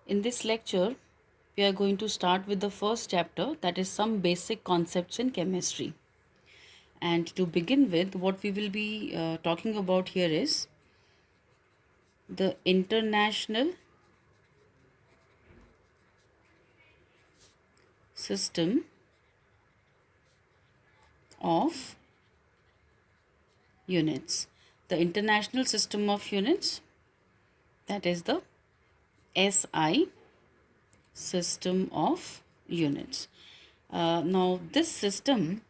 In this lecture, we are going to start with the first chapter, that is some basic concepts in chemistry. And to begin with, what we will be talking about here is the international system of units. The international system of units, that is the SI system of units. Now, this system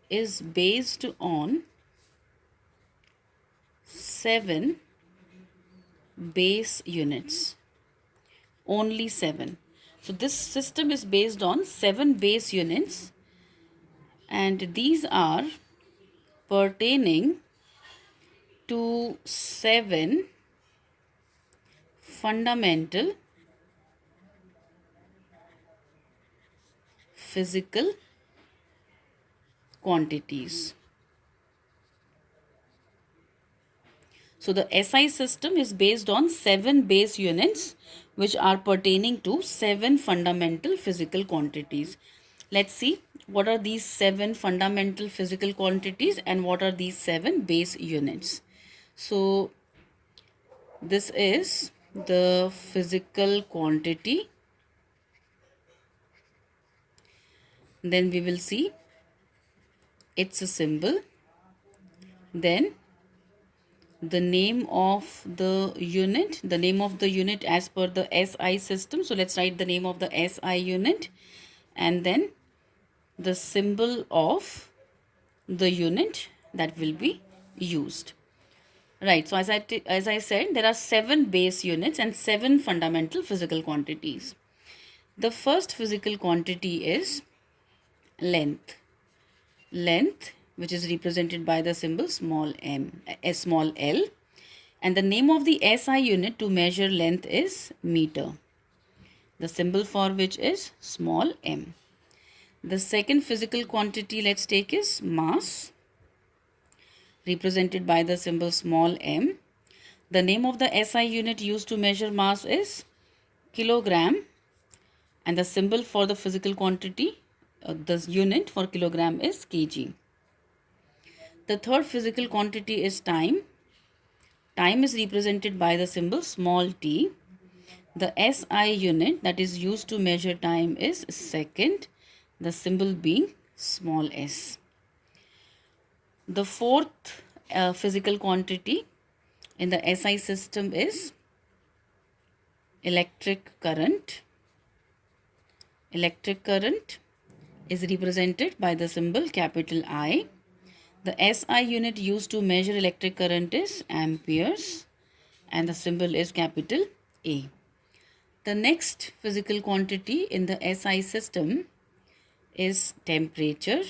is based on 7 base units, only 7. So this system is based on 7 base units, and these are pertaining to 7 fundamental physical quantities. So the SI system is based on 7 base units which are pertaining to 7 fundamental physical quantities. Let's see what are these 7 fundamental physical quantities and what are these 7 base units. So this is the physical quantity. Then we will see its a symbol. Then the name of the unit as per the SI system. So let's write the name of the SI unit, and then the symbol of the unit that will be used. Right, so as I said, there are 7 base units and 7 fundamental physical quantities. The first physical quantity is length. Length, which is represented by the symbol small l, and the name of the SI unit to measure length is meter, the symbol for which is small m. The second physical quantity let's take is mass, represented by the symbol small m. The name of the SI unit used to measure mass is kilogram, and the symbol for the physical quantity, the unit for kilogram is kg. The third physical quantity is time. Time is represented by the symbol small t. The SI unit that is used to measure time is second, the symbol being small s. The fourth physical quantity in the SI system is electric current. Electric current is represented by the symbol capital I. The SI unit used to measure electric current is amperes, and the symbol is capital A. The next physical quantity in the SI system is temperature.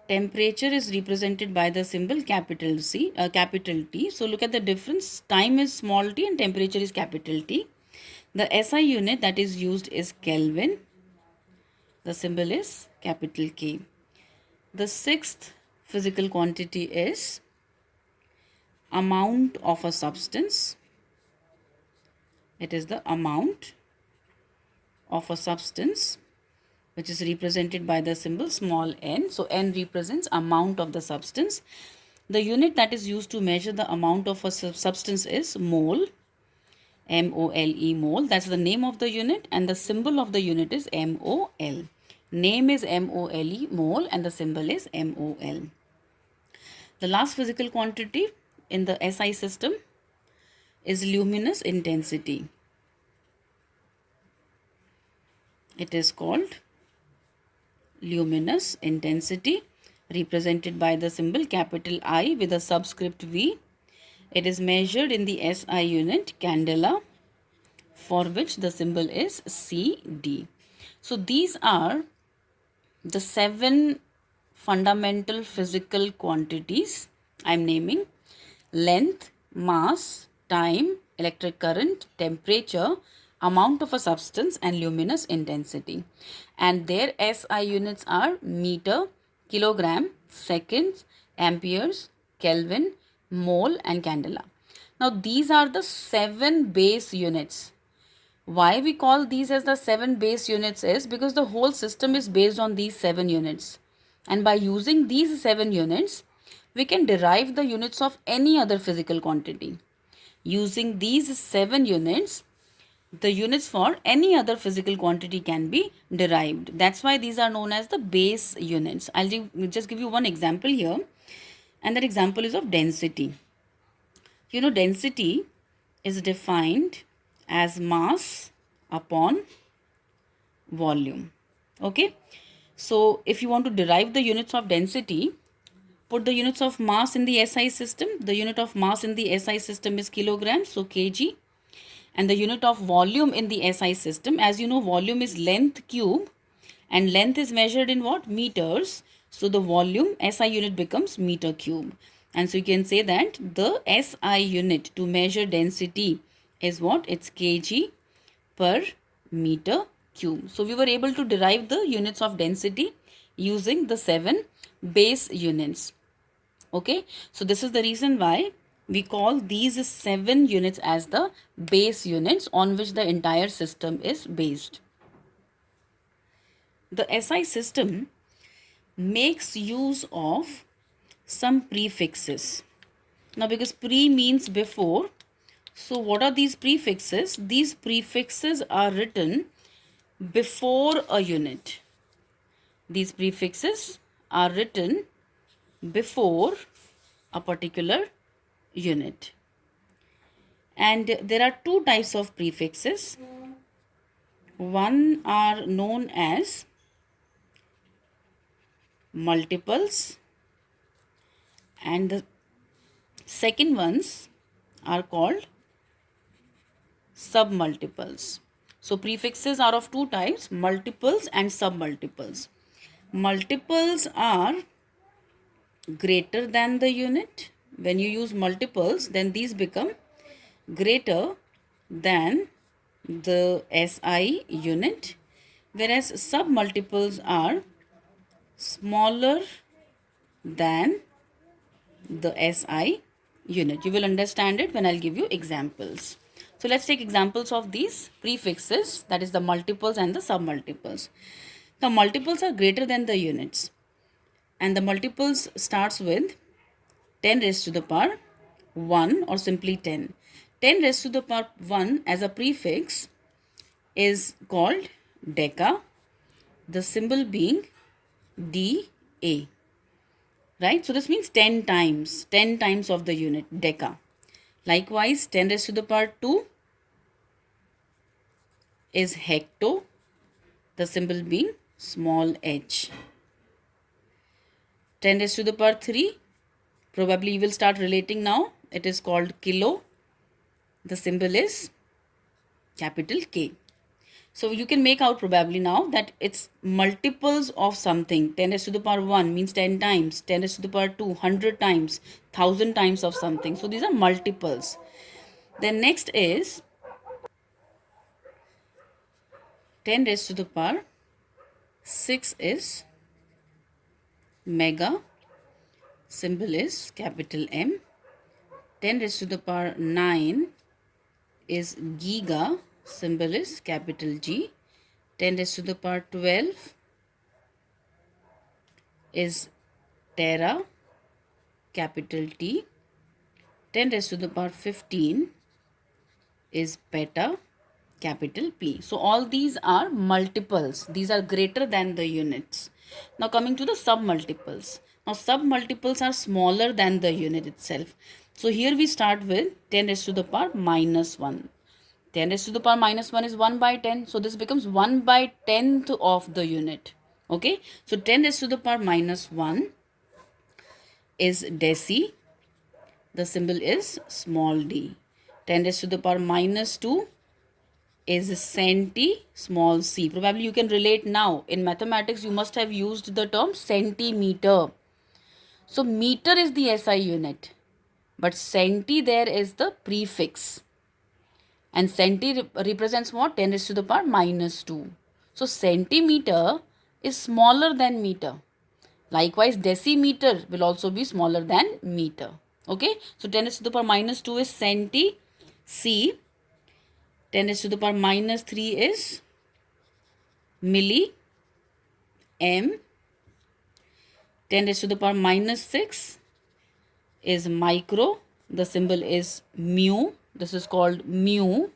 Temperature is represented by the symbol capital T. So look at the difference. Time is small t and temperature is capital T. The SI unit that is used is Kelvin. The symbol is capital K. The sixth physical quantity is amount of a substance. It is the amount of a substance, which is represented by the symbol small n. So n represents amount of the substance. The unit that is used to measure the amount of a substance is mole, M-O-L-E, mole. That's the name of the unit, and the symbol of the unit is M-O-L. Name is M-O-L-E, mole, and the symbol is M-O-L. The last physical quantity in the SI system is luminous intensity. It is called luminous intensity, represented by the symbol capital I with a subscript V. It is measured in the SI unit candela, for which the symbol is CD. So these are the 7 fundamental physical quantities I'm naming: length, mass, time, electric current, temperature, amount of a substance, and luminous intensity. And their SI units are meter, kilogram, seconds, amperes, Kelvin, mole, and candela. Now these are the 7 base units. Why we call these as the 7 base units is because the whole system is based on these 7 units. And by using these 7 units, we can derive the units of any other physical quantity. Using these 7 units, the units for any other physical quantity can be derived. That's why these are known as the base units. Just give you one example here. And that example is of density. You know, density is defined as mass upon volume. Okay. So if you want to derive the units of density, put the units of mass in the SI system. The unit of mass in the SI system is kilograms, so kg. And the unit of volume in the SI system, as you know, volume is length cube and length is measured in what? Meters. So the volume SI unit becomes meter cube. And so you can say that the SI unit to measure density is what? It's kg per meter cube. So we were able to derive the units of density using the 7 base units. Okay, so this is the reason why we call these 7 units as the base units on which the entire system is based. The SI system makes use of some prefixes. Now because pre means before, so what are these prefixes? These prefixes are written before a unit. These prefixes are written before a particular unit. And there are 2 types of prefixes. One are known as multiples and the second ones are called submultiples. So prefixes are of 2 types, multiples and submultiples. Multiples are greater than the unit. When you use multiples, then these become greater than the SI unit, whereas submultiples are smaller than the SI unit. You will understand it when I'll give you examples. So let's take examples of these prefixes, that is the multiples and the submultiples. The multiples are greater than the units, and the multiples starts with 10 raised to the power 1 or simply 10. 10 raised to the power 1 as a prefix is called deca, the symbol being DA. Right? So this means 10 times of the unit, deca. Likewise, 10 raised to the power 2 is hecto, the symbol being small h. 10 raised to the power 3, probably you will start relating now. It is called kilo. The symbol is capital K. So you can make out probably now that it's multiples of something. 10 raised to the power 1 means 10 times. 10 raised to the power 2, 100 times, 1000 times of something. So these are multiples. Then next is 10 raised to the power 6 is mega. Symbol is capital M. 10 raised to the power 9 is giga. Symbol is capital G. 10 raised to the power 12 is tera, capital T. 10 raised to the power 15 is peta, capital P. So all these are multiples. These are greater than the units. Now coming to the submultiples. Now submultiples are smaller than the unit itself. So here we start with 10 raised to the power minus 1. 10 raised to the power minus 1 is 1 by 10. So this becomes 1 by 10th of the unit. Okay. So 10 raised to the power minus 1 is deci. The symbol is small d. 10 raised to the power minus 2 is centi, small c. Probably you can relate now. In mathematics, you must have used the term centimeter. So meter is the SI unit. But centi there is the prefix. And centi represents what? 10 raised to the power minus 2. So centimeter is smaller than meter. Likewise, decimeter will also be smaller than meter. Okay, so 10 raised to the power minus 2 is centi. C. 10 raised to the power minus 3 is milli. M. 10 raised to the power minus 6 is micro. The symbol is mu. This is called mu.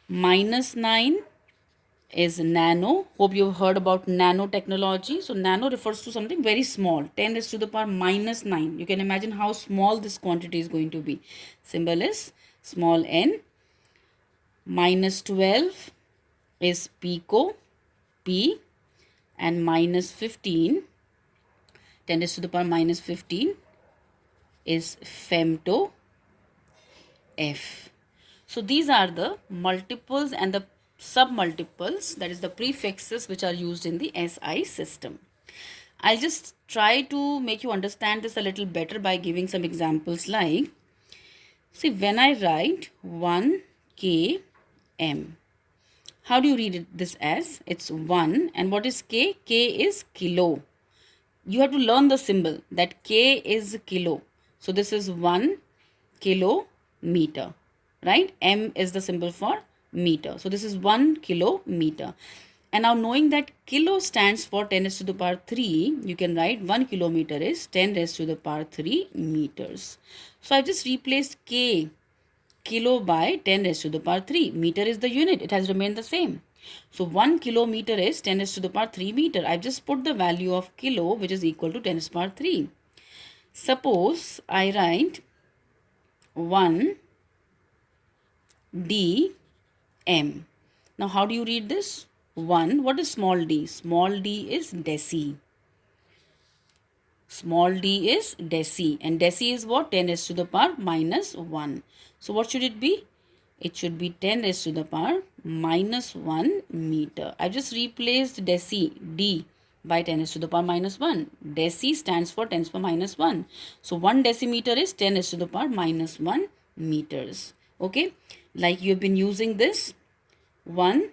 Minus 9 is nano. Hope you've heard about nanotechnology. So nano refers to something very small. 10 raised to the power minus 9. You can imagine how small this quantity is going to be. Symbol is small n. Minus 12 is pico, P, and minus 15, 10 raised to the power minus 15 is femto, F. So these are the multiples and the submultiples, that is the prefixes which are used in the SI system. I'll just try to make you understand this a little better by giving some examples like, see, when I write 1 km, how do you read this as? It's 1, and what is K? K is kilo. You have to learn the symbol that K is kilo. So this is 1 kilometer, right? M is the symbol for meter. So this is 1 kilometer. And now knowing that kilo stands for 10 raised to the power 3, you can write 1 kilometer is 10 raised to the power 3 meters. So I just replaced K, kilo, by 10 raised to the power 3. Meter is the unit. It has remained the same. So 1 kilometer is 10 raised to the power 3 meter. I've just put the value of kilo, which is equal to 10 raised to the power 3. Suppose I write 1 dm. Now how do you read this? 1, what is small d? Small d is deci. Small d is deci, and deci is what? 10 raised to the power minus 1. So what should it be? It should be 10 raised to the power minus 1 meter. I just replaced deci, d, by 10 raised to the power minus 1. Deci stands for 10 raised to the power minus 1. So 1 decimeter is 10 raised to the power minus 1 meters. Okay, like you have been using this 1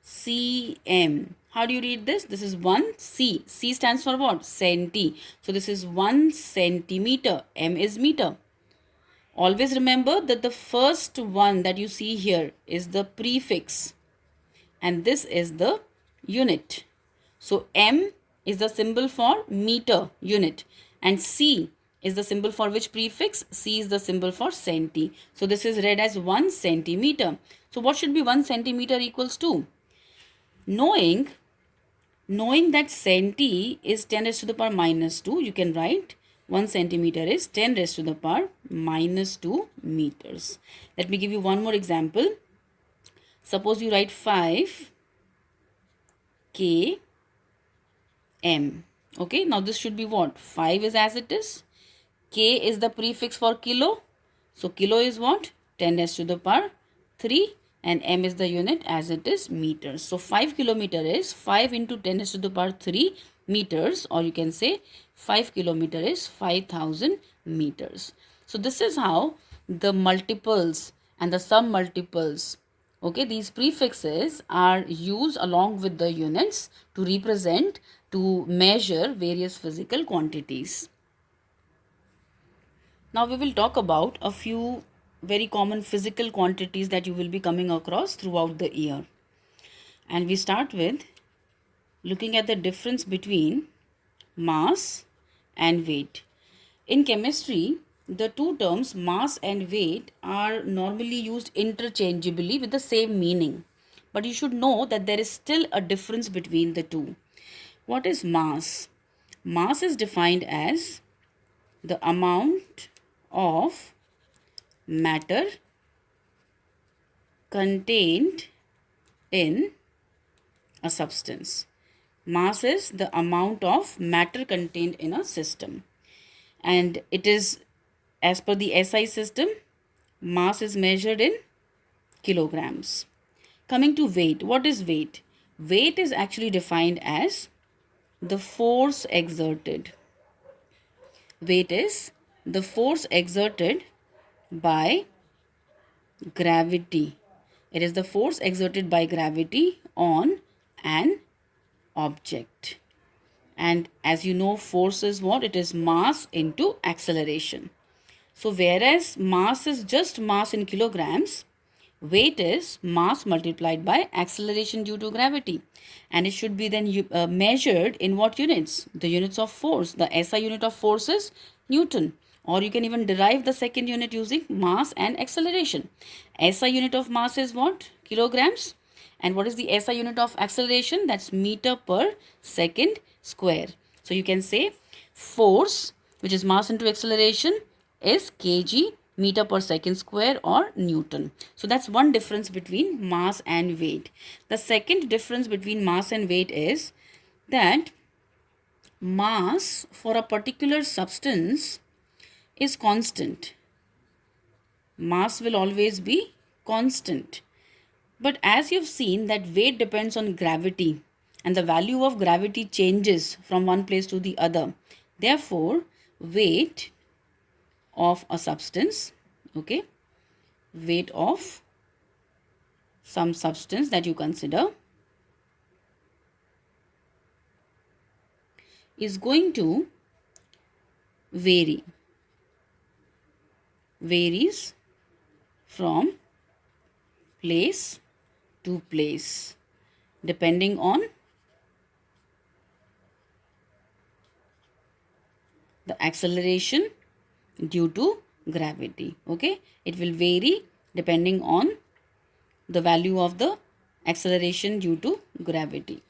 cm. How do you read this? This is 1 c. C stands for what? Centi. So this is 1 centimeter. M is meter. Always remember that the first one that you see here is the prefix, and this is the unit. So M is the symbol for meter, unit, and C is the symbol for which prefix? C is the symbol for centi. So this is read as 1 centimeter. So what should be 1 centimeter equals to? Knowing that centi is 10 raised to the power minus 2, you can write 1 centimeter is 10 raised to the power minus 2 meters. Let me give you one more example. Suppose you write 5 km. Okay, now this should be what? 5 is as it is. K is the prefix for kilo. So kilo is what? 10 raised to the power 3, and m is the unit as it is meters. So 5 kilometer is 5 into 10 raised to the power 3 meters, or you can say 5 kilometer is 5000 meters. So this is how the multiples and the submultiples, okay, these prefixes are used along with the units to represent, to measure various physical quantities. Now we will talk about a few very common physical quantities that you will be coming across throughout the year. And we start with looking at the difference between mass and weight. In chemistry, the two terms mass and weight are normally used interchangeably with the same meaning. But you should know that there is still a difference between the two. What is mass? Mass is defined as the amount of matter contained in a substance. Mass is the amount of matter contained in a system, and it is, as per the SI system, mass is measured in kilograms. Coming to weight, what is weight? Weight is actually defined as the force exerted. Weight is the force exerted by gravity. It is the force exerted by gravity on an object. And as you know, force is what? It is mass into acceleration. So whereas mass is just mass in kilograms, weight is mass multiplied by acceleration due to gravity. And it should be then measured in what units? The units of force. The SI unit of force is Newton. Or you can even derive the second unit using mass and acceleration. SI unit of mass is what? Kilograms. And what is the SI unit of acceleration? That's meter per second square. So you can say force, which is mass into acceleration, is kg meter per second square or Newton. So that's one difference between mass and weight. The second difference between mass and weight is that mass for a particular substance is constant. Mass will always be constant. But as you've seen that weight depends on gravity and the value of gravity changes from one place to the other. Therefore, weight of a substance, okay, weight of some substance that you consider is going to varies from place to place depending on the acceleration due to gravity. Okay, it will vary depending on the value of the acceleration due to gravity.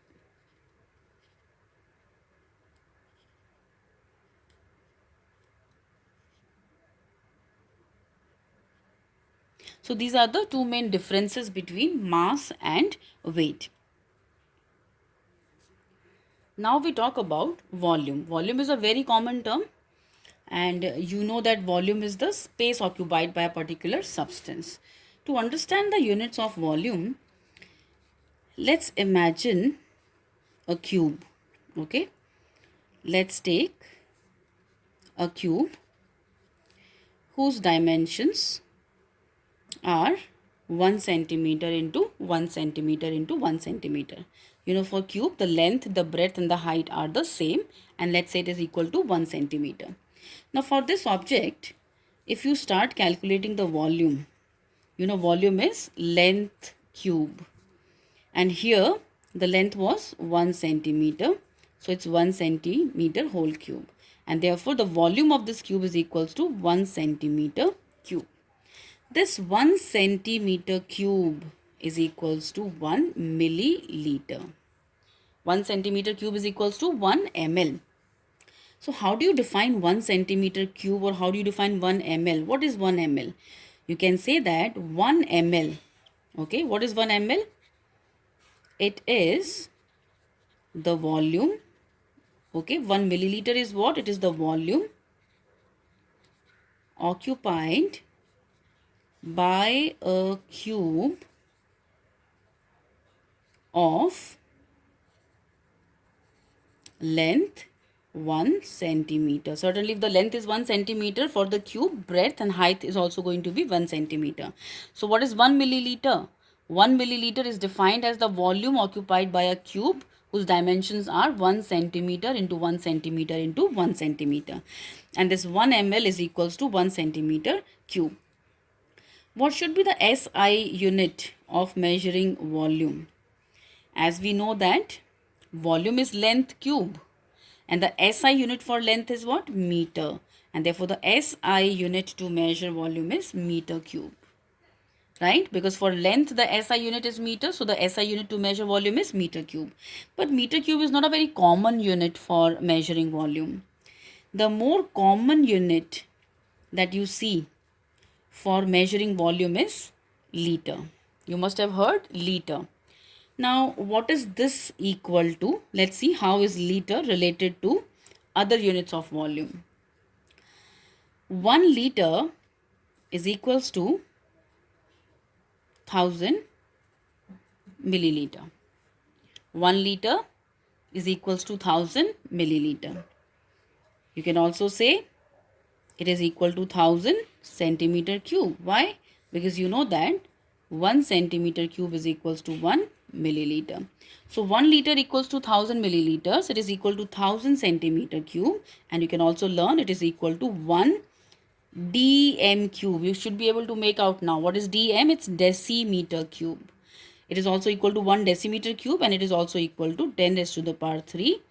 So these are the two main differences between mass and weight. Now we talk about volume. Volume is a very common term, and you know that volume is the space occupied by a particular substance. To understand the units of volume, let's imagine a cube. Okay, let's take a cube whose dimensions are 1 centimeter into 1 centimeter into 1 centimeter. You know, for cube, the length, the breadth and the height are the same, and let's say it is equal to 1 centimeter. Now for this object, if you start calculating the volume, you know, volume is length cube, and here the length was 1 centimeter, so it's 1 centimeter whole cube, and therefore the volume of this cube is equals to 1 centimeter cube. This 1 centimeter cube is equals to 1 milliliter. 1 centimeter cube is equals to 1 ml. So how do you define 1 centimeter cube, or how do you define 1 ml? What is 1 ml? You can say that 1 ml. Okay, what is 1 ml? It is the volume. Okay, 1 milliliter is what? It is the volume occupied by a cube of length 1 centimeter. Certainly if the length is 1 centimeter, for the cube, breadth and height is also going to be 1 centimeter. So what is 1 milliliter? 1 milliliter is defined as the volume occupied by a cube whose dimensions are 1 centimeter into 1 centimeter into 1 centimeter. And this 1 ml is equals to 1 centimeter cube. What should be the SI unit of measuring volume? As we know that volume is length cube, and the SI unit for length is what? Meter. And therefore the SI unit to measure volume is meter cube. Right? Because for length the SI unit is meter, so the SI unit to measure volume is meter cube. But meter cube is not a very common unit for measuring volume. The more common unit that you see for measuring volume is liter. You must have heard liter. Now, what is this equal to? Let's see how is liter related to other units of volume. 1 liter is equals to 1000 milliliter. 1 liter is equals to 1000 milliliter. You can also say it is equal to 1000 centimeter cube. Why? Because you know that 1 centimeter cube is equals to 1 milliliter. So 1 liter equals to 1000 milliliters. It is equal to 1000 centimeter cube. And you can also learn it is equal to 1 dm cube. You should be able to make out now. What is dm? It's decimeter cube. It is also equal to 1 decimeter cube, and it is also equal to 10 raised to the power 3,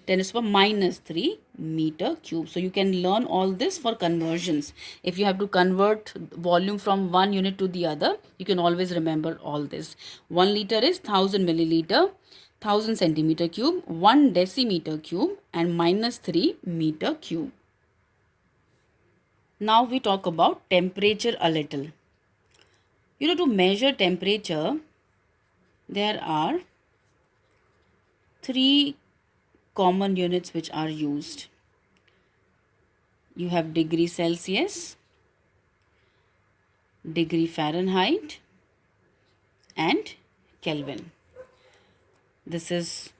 10 raised to the power minus 3 meter cube. So you can learn all this for conversions. If you have to convert volume from one unit to the other, you can always remember all this. 1 liter is 1000 milliliter, 1000 centimeter cube, 1 decimeter cube, and minus 3 meter cube. Now we talk about temperature a little. To measure temperature, there are 3 common units which are used. You have degree Celsius, degree Fahrenheit, and Kelvin. This is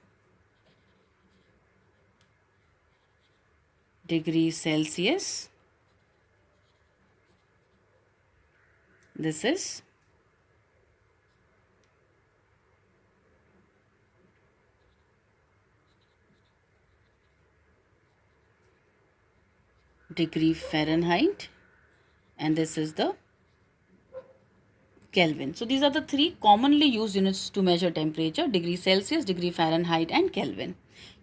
degree Celsius. This is degree Fahrenheit, and this is the Kelvin. So these are the 3 commonly used units to measure temperature: degree Celsius, degree Fahrenheit, and Kelvin.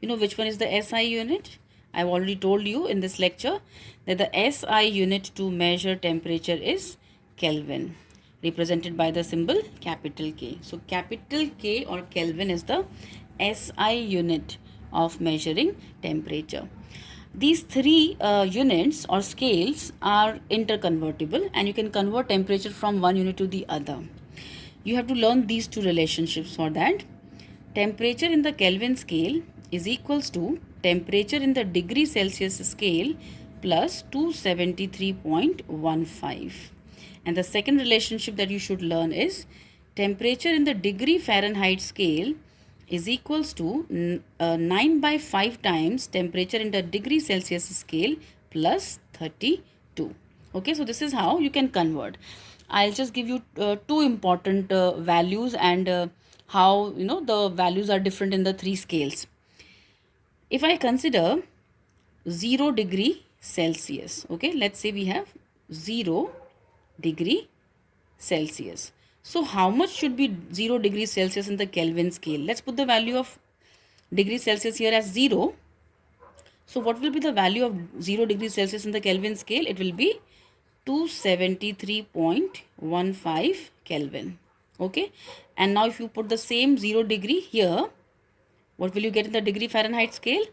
You know which one is the SI unit? I've already told you in this lecture that the SI unit to measure temperature is Kelvin, represented by the symbol capital K. So capital K or Kelvin is the SI unit of measuring temperature. These 3 units or scales are interconvertible, and you can convert temperature from one unit to the other. You have to learn these 2 relationships for that. Temperature in the Kelvin scale is equals to temperature in the degree Celsius scale plus 273.15. And the second relationship that you should learn is temperature in the degree Fahrenheit scale is equals to 9 by 5 times temperature in the degree Celsius scale plus 32. Okay, so this is how you can convert. I'll just give you 2 important values and how the values are different in the 3 scales. If I consider 0 degree Celsius, okay, let's say we have 0 degree Celsius. So how much should be 0 degrees Celsius in the Kelvin scale? Let's put the value of degree Celsius here as 0. So what will be the value of 0 degrees Celsius in the Kelvin scale? It will be 273.15 Kelvin. Okay. And now if you put the same 0 degree here, what will you get in the degree Fahrenheit scale?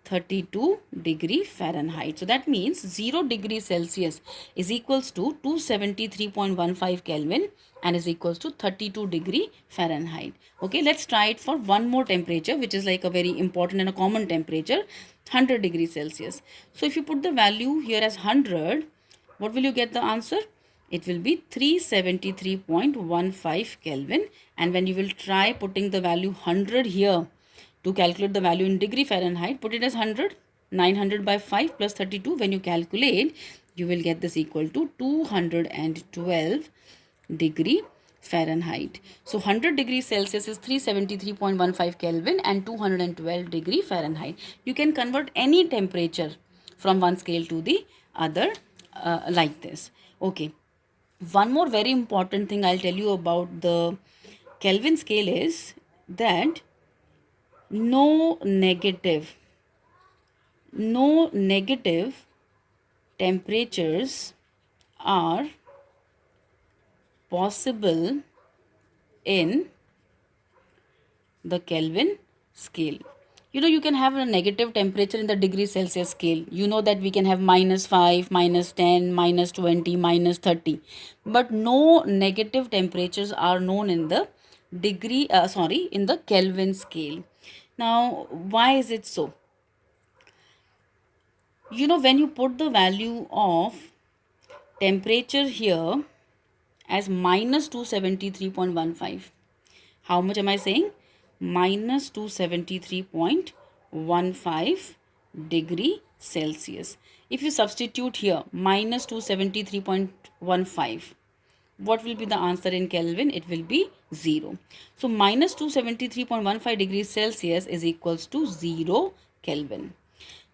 32 degree Fahrenheit. So that means 0 degree Celsius is equals to 273.15 Kelvin and is equals to 32 degree Fahrenheit. Okay, let's try it for one more temperature, which is like a very important and a common temperature, 100 degrees Celsius. So if you put the value here as 100, what will you get the answer? It will be 373.15 Kelvin. And when you will try putting the value 100 here, to calculate the value in degree Fahrenheit, put it as 100, 900 by 5 plus 32. When you calculate, you will get this equal to 212 degree Fahrenheit. So 100 degrees Celsius is 373.15 Kelvin and 212 degree Fahrenheit. You can convert any temperature from one scale to the other like this. Okay. One more very important thing I'll tell you about the Kelvin scale is that no negative temperatures are possible in the Kelvin scale. You can have a negative temperature in the degree Celsius scale. You know that we can have -5, -10, -20, -30. But no negative temperatures are known in the in the Kelvin scale. Now, why is it so? When you put the value of temperature here as -273.15, how much am I saying? -273.15 degree Celsius. If you substitute here -273.15, what will be the answer in Kelvin? It will be 0. So -273.15 degrees Celsius is equals to 0 Kelvin.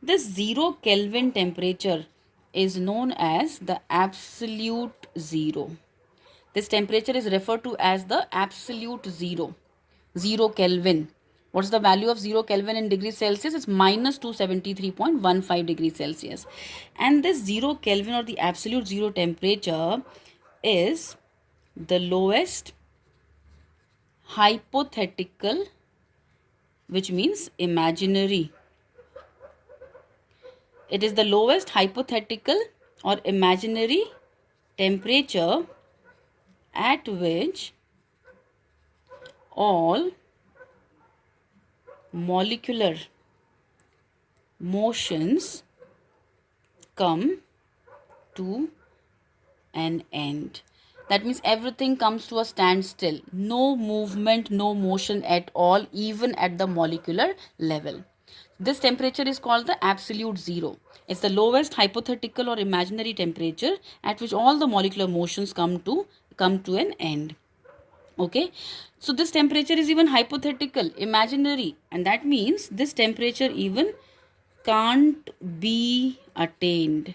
This 0 Kelvin temperature is known as the absolute zero. This temperature is referred to as the absolute zero. 0 Kelvin. What's the value of 0 Kelvin in degrees Celsius? It's minus 273.15 degrees Celsius. And this 0 Kelvin or the absolute zero temperature is the lowest hypothetical, which means imaginary. It is the lowest hypothetical or imaginary temperature at which all molecular motions come to an end. That means everything comes to a standstill. No movement, no motion at all, even at the molecular level. This temperature is called the absolute zero. It's the lowest hypothetical or imaginary temperature at which all the molecular motions come to an end. Okay, so this temperature is even hypothetical, imaginary, and that means this temperature even can't be attained.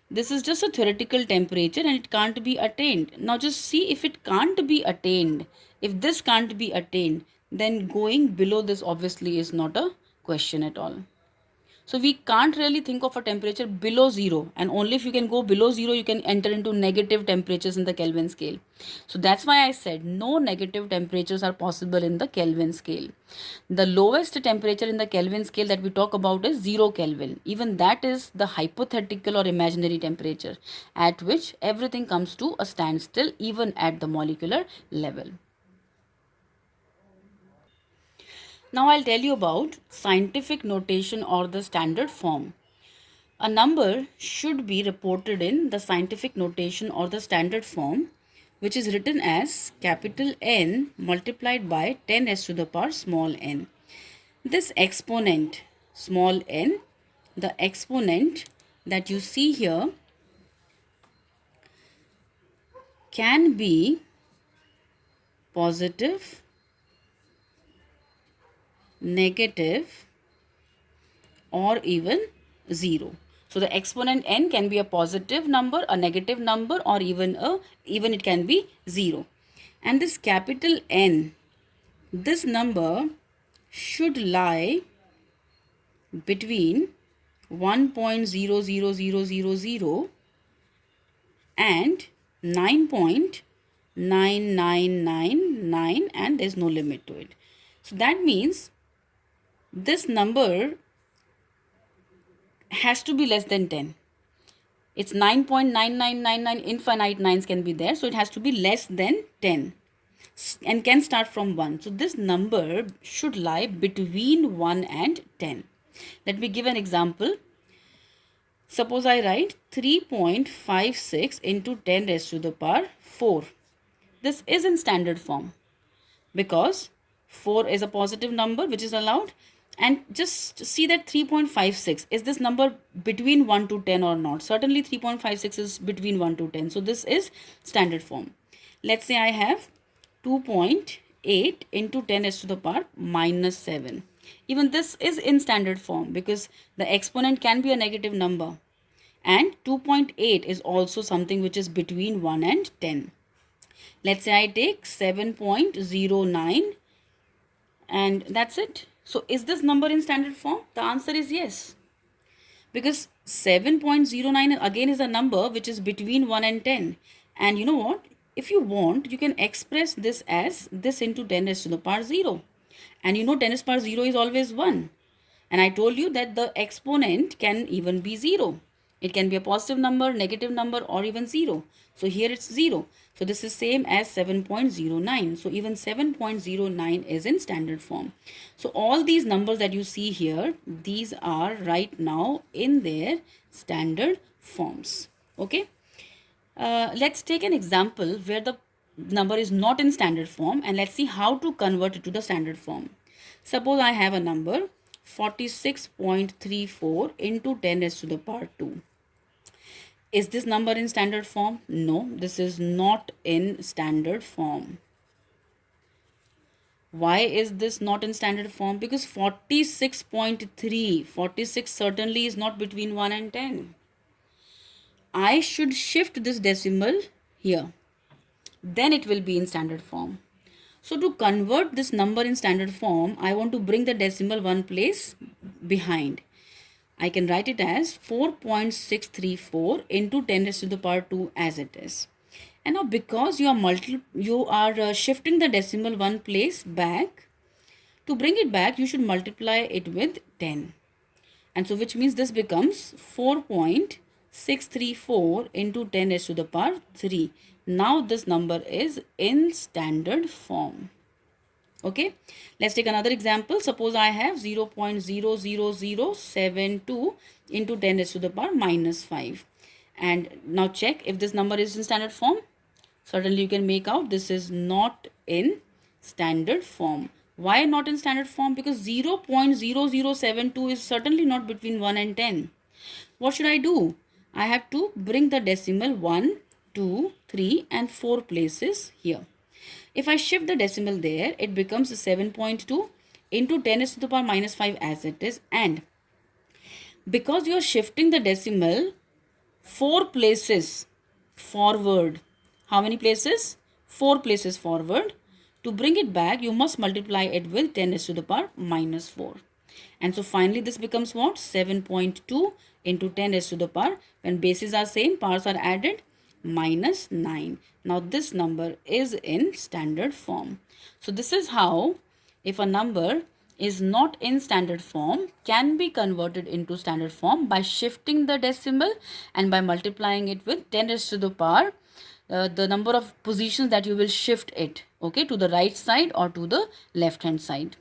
This is just a theoretical temperature and it can't be attained. Now just see, if it can't be attained, if this can't be attained, then going below this obviously is not a question at all. So we can't really think of a temperature below zero, and only if you can go below zero, you can enter into negative temperatures in the Kelvin scale. So that's why I said no negative temperatures are possible in the Kelvin scale. The lowest temperature in the Kelvin scale that we talk about is 0 Kelvin. Even that is the hypothetical or imaginary temperature at which everything comes to a standstill, even at the molecular level. Now I'll tell you about scientific notation or the standard form. A number should be reported in the scientific notation or the standard form, which is written as capital N multiplied by 10 s to the power small n. This exponent small n, the exponent that you see here, can be positive, negative, or even 0. So the exponent n can be a positive number, a negative number, or even it can be 0. And this capital N, this number should lie between 1.00000 and 9.9999, and there's no limit to it. So that means this number has to be less than 10. It's 9.9999, infinite nines can be there, so it has to be less than 10 and can start from 1. So this number should lie between 1 and 10. Let me give an example. Suppose I write 3.56 into 10 raised to the power 4. This is in standard form because 4 is a positive number which is allowed. And just see that 3.56, is this number between 1 to 10 or not? Certainly 3.56 is between 1 to 10. So this is standard form. Let's say I have 2.8 into 10 raised to the power minus 7. Even this is in standard form because the exponent can be a negative number. And 2.8 is also something which is between 1 and 10. Let's say I take 7.09 and that's it. So is this number in standard form? The answer is yes. Because 7.09 again is a number which is between 1 and 10. And you know what? If you want, you can express this as this into 10 raised to the power 0. And you know 10 raised to the power 0 is always 1. And I told you that the exponent can even be 0. It can be a positive number, negative number, or even 0. So here it's 0. So this is same as 7.09. So even 7.09 is in standard form. So all these numbers that you see here, these are right now in their standard forms. Okay. Let's take an example where the number is not in standard form and let's see how to convert it to the standard form. Suppose I have a number 46.34 into 10 raised to the power 2. Is this number in standard form? No, this is not in standard form. Why is this not in standard form? Because 46.3, 46 certainly is not between 1 and 10. I should shift this decimal here. Then it will be in standard form. So to convert this number in standard form, I want to bring the decimal one place behind. I can write it as 4.634 into 10 raised to the power 2 as it is. And now because you are shifting the decimal one place back, to bring it back, you should multiply it with 10. And so which means this becomes 4.634 into 10 raised to the power 3. Now this number is in standard form. Okay, let's take another example. Suppose I have 0.00072 into 10 raised to the power minus 5. And now check if this number is in standard form. Certainly you can make out this is not in standard form. Why not in standard form? Because 0.0072 is certainly not between 1 and 10. What should I do? I have to bring the decimal 1, 2, 3 and 4 places here. If I shift the decimal there, it becomes 7.2 into 10 raised to the power minus 5 as it is. And because you are shifting the decimal 4 places forward, how many places? 4 places forward. To bring it back, you must multiply it with 10 raised to the power minus 4. And so finally this becomes what? 7.2 into 10 raised to the power. When bases are same, powers are added, minus 9. Now this number is in standard form. So this is how, if a number is not in standard form, can be converted into standard form by shifting the decimal and by multiplying it with 10 raised to the power the number of positions that you will shift it, okay, to the right side or to the left hand side.